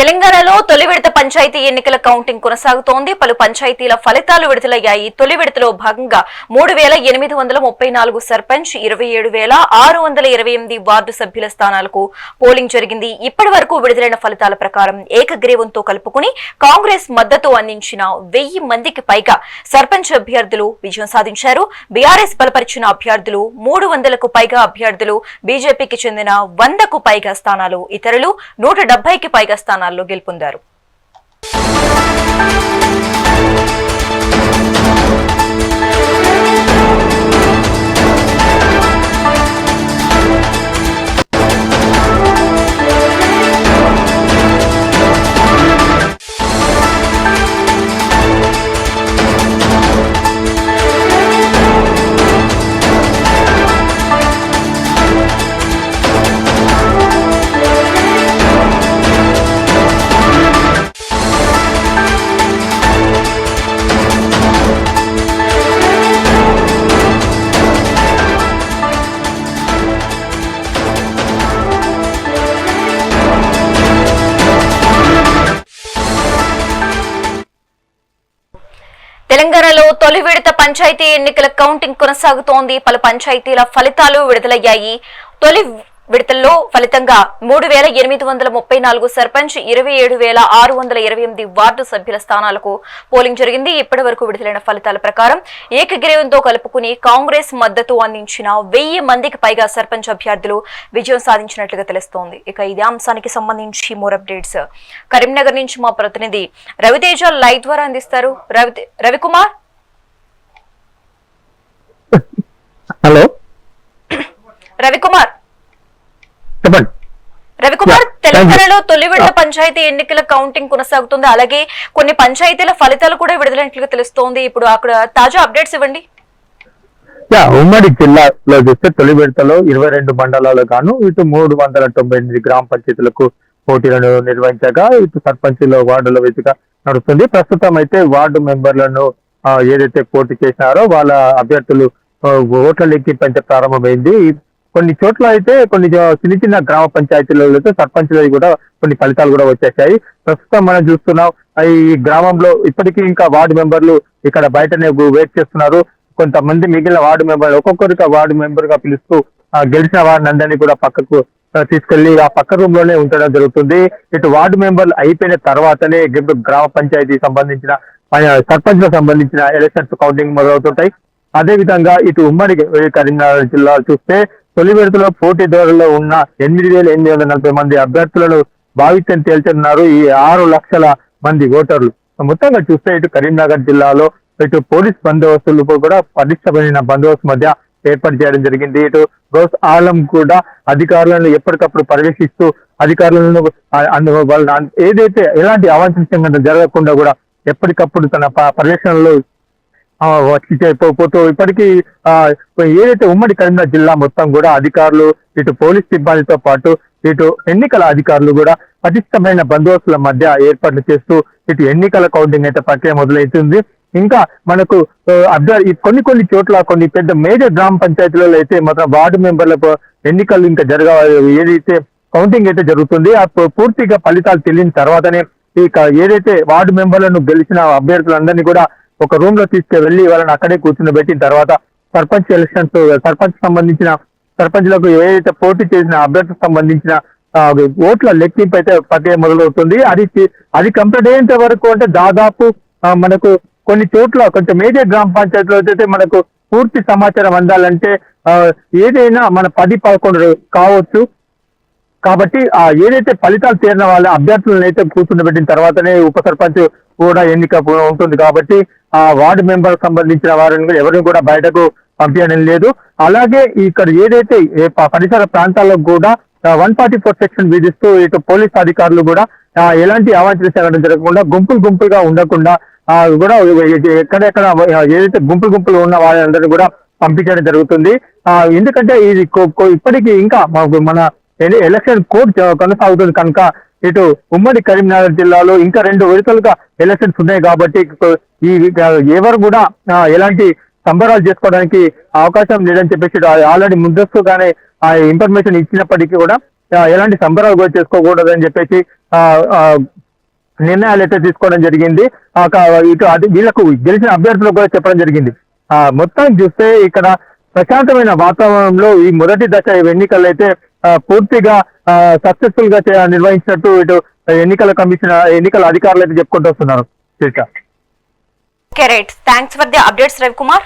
తెలంగాణలో తొలి విడత పంచాయతీ ఎన్నికల కౌంటింగ్ కొనసాగుతోంది. పలు పంచాయతీల ఫలితాలు విడుదలయ్యాయి. తొలి విడతలో భాగంగా 3,834 సర్పంచ్, 27,628 వార్డు సభ్యుల స్థానాలకు పోలింగ్ జరిగింది. ఇప్పటి వరకు విడుదలైన ఫలితాల ప్రకారం ఏకగ్రీవంతో కలుపుకుని కాంగ్రెస్ మద్దతు అందించిన 1000 మందికి పైగా సర్పంచ్ అభ్యర్థులు విజయం సాధించారు. బీఆర్ఎస్ బలపరిచిన అభ్యర్థులు 300కు పైగా అభ్యర్థులు, బీజేపీకి చెందిన 100కు పైగా స్థానాలు, ఇతరులు 170కి పైగా స్థానాలు గెలుపొందారు. తెలంగాణలో తొలి విడత పంచాయతీ ఎన్నికల కౌంటింగ్ కొనసాగుతోంది. పలు పంచాయతీల ఫలితాలు విడుదలయ్యాయి. తొలి విడతల్లో ఫలితంగా 3,834 సర్పంచ్, 27,628 వార్డు సభ్యుల స్థానాలకు పోలింగ్ జరిగింది. ఇప్పటి వరకు విడుదలైన ఫలితాల ప్రకారం ఏకగ్రీవంతో కలుపుకుని కాంగ్రెస్ మద్దతు అందించిన 1000 మందికి పైగా సర్పంచ్ అభ్యర్థులు విజయం సాధించినట్లుగా తెలుస్తోంది. ఇక ఇదే అంశానికి సంబంధించి మోర్ అప్డేట్స్ కరీంనగర్ నుంచి మా ప్రతినిధి రవితేజ లైవ్ ద్వారా అందిస్తారు. రవికుమార్. హలో రవికుమార్. తెలంగాణలో తొలి విడత పంచాయతీ ఎన్నికల కౌంటింగ్ కొనసాగుతుంది. అలాగే కొన్ని పంచాయతీల ఫలితాలు కూడా విడుదలైనట్లుగా తెలుస్తోంది. ఇప్పుడు అక్కడ తాజా అప్డేట్స్ ఇవ్వండి. ఉమ్మడి జిల్లాలో చూస్తే తొలి విడతలో 22 మండలాలు గాను ఇటు 398 గ్రామ పంచాయతీలకు పోటీలను నిర్వహించగా ఇటు సర్పంచ్ల వార్డుల వేదిక నడుస్తుంది. ప్రస్తుతం అయితే వార్డు మెంబర్లను ఏదైతే పోటీ చేసినారో వాళ్ళ అభ్యర్థులు ఓట్ల లెక్కింపు ప్రారంభమైంది. కొన్ని చోట్ల అయితే కొన్ని చిన్న చిన్న గ్రామ పంచాయతీలలో అయితే సర్పంచులు కూడా కొన్ని ఫలితాలు కూడా వచ్చేసాయి. ప్రస్తుతం మనం చూస్తున్నాం ఈ గ్రామంలో ఇప్పటికీ ఇంకా వార్డు మెంబర్లు ఇక్కడ బయటనే వెయిట్ చేస్తున్నారు. కొంతమంది మిగిలిన వార్డు మెంబర్లు ఒక్కొక్కరికి వార్డు మెంబర్ గా పిలుస్తూ గెలిచిన వారిని అందరినీ కూడా పక్కకు తీసుకెళ్లి ఆ పక్క రూమ్ లోనే ఉంచడం జరుగుతుంది. ఇటు వార్డు మెంబర్లు అయిపోయిన తర్వాతనే గ్రామ పంచాయతీ సంబంధించిన సర్పంచ్లకు సంబంధించిన ఎలక్షన్స్ కౌంటింగ్ మొదలవుతుంటాయి. అదే విధంగా ఇటు ఉమ్మడి కరీంనగర్ జిల్లా చూస్తే తొలి విడతలో పోటీదారుల్లో ఉన్న 8,840 మంది అభ్యర్థులను భావిత్యం తేల్చనున్నారు ఈ 6 లక్షల మంది ఓటర్లు. మొత్తంగా చూస్తే ఇటు కరీంనగర్ జిల్లాలో ఇటు పోలీస్ బందోబస్తులు కూడా పటిష్టమైన బందోబస్తు మధ్య ఏర్పాటు చేయడం జరిగింది. ఇటు గౌస్ ఆలం కూడా అధికారులను ఎప్పటికప్పుడు పర్యవేక్షిస్తూ అధికారులను వాళ్ళని ఏదైతే ఎలాంటి అవాంఛనీయంగా జరగకుండా కూడా ఎప్పటికప్పుడు తన పర్యవేక్షణలో పోతూ ఇప్పటికీ ఏదైతే ఉమ్మడి కరీంనగర్ జిల్లా మొత్తం కూడా అధికారులు ఇటు పోలీస్ సిబ్బందితో పాటు ఇటు ఎన్నికల అధికారులు కూడా పటిష్టమైన బందోబస్తుల మధ్య ఏర్పాట్లు చేస్తూ ఇటు ఎన్నికల కౌంటింగ్ అయితే ప్రక్రియ మొదలవుతుంది. ఇంకా మనకు కొన్ని చోట్ల కొన్ని పెద్ద మేజర్ గ్రామ పంచాయతీలలో అయితే మాత్రం వార్డు మెంబర్ల ఎన్నికలు ఇంకా ఏదైతే కౌంటింగ్ అయితే జరుగుతుంది ఆ పూర్తిగా ఫలితాలు తెలియని తర్వాతనే ఇక ఏదైతే వార్డు మెంబర్లను గెలిచిన అభ్యర్థులందరినీ కూడా ఒక రూమ్ లో తీసుకువెళ్లి వాళ్ళని అక్కడే కూర్చుని పెట్టిన తర్వాత సర్పంచ్ ఎలక్షన్స్ సర్పంచ్లకు ఏదైతే పోటీ చేసిన అభ్యర్థులకు సంబంధించిన ఓట్ల లెక్కింపు అయితే ప్రక్రియ మొదలవుతుంది. అది కంప్లీట్ అయ్యేంత వరకు అంటే దాదాపు మనకు కొన్ని చోట్ల కొంచెం మేజర్ గ్రామ పంచాయతీలో అయితే మనకు పూర్తి సమాచారం అందాలంటే ఏదైనా మన 10-11 కావచ్చు. కాబట్టి ఏదైతే ఫలితాలు చేరిన వాళ్ళ అభ్యర్థులను అయితే కూర్చుండబెట్టిన తర్వాతనే ఉప సర్పంచ్ కూడా ఎన్నిక ఉంటుంది. కాబట్టి ఆ వార్డు మెంబర్ సంబంధించిన వారిని ఎవరిని కూడా బయటకు పంపించడం లేదు. అలాగే ఇక్కడ ఏదైతే పరిసర ప్రాంతాల్లో కూడా 144 సెక్షన్ విధిస్తూ ఇటు పోలీస్ అధికారులు కూడా ఎలాంటి అవాంఛనీయ సంఘటన జరగకుండా గుంపులుగా ఉండకుండా కూడా ఎక్కడెక్కడ ఏదైతే గుంపులు ఉన్న వాళ్ళందరినీ కూడా పంపించడం జరుగుతుంది. ఎందుకంటే ఇది ఇప్పటికీ ఇంకా మన ఎలక్షన్ కోడ్ కొనసాగుతుంది కనుక ఇటు ఉమ్మడి కరీంనగర్ జిల్లాలో ఇంకా 2 విడతలుగా ఎలక్షన్స్ ఉన్నాయి కాబట్టి ఈ ఎవరు కూడా ఎలాంటి సంబరాలు చేసుకోవడానికి అవకాశం లేదని చెప్పేసి ఆల్రెడీ ముందస్తుగానే ఇన్ఫర్మేషన్ ఇచ్చినప్పటికీ కూడా ఎలాంటి సంబరాలు కూడా చేసుకోకూడదని చెప్పేసి నిర్ణయాలు అయితే తీసుకోవడం జరిగింది. ఇటు అది వీళ్ళకు గెలిచిన అభ్యర్థులకు కూడా చెప్పడం జరిగింది. మొత్తం చూస్తే ఇక్కడ ప్రశాంతమైన వాతావరణంలో ఈ మొదటి దశ ఎన్నికలు అయితే పూర్తిగా సక్సెస్ఫుల్ గా నిర్వహించినట్టు ఇటు ఎన్నికల అధికారులు అయితే చెప్పుకుంటూ వస్తున్నారు. Thanks for the updates Ravikumar.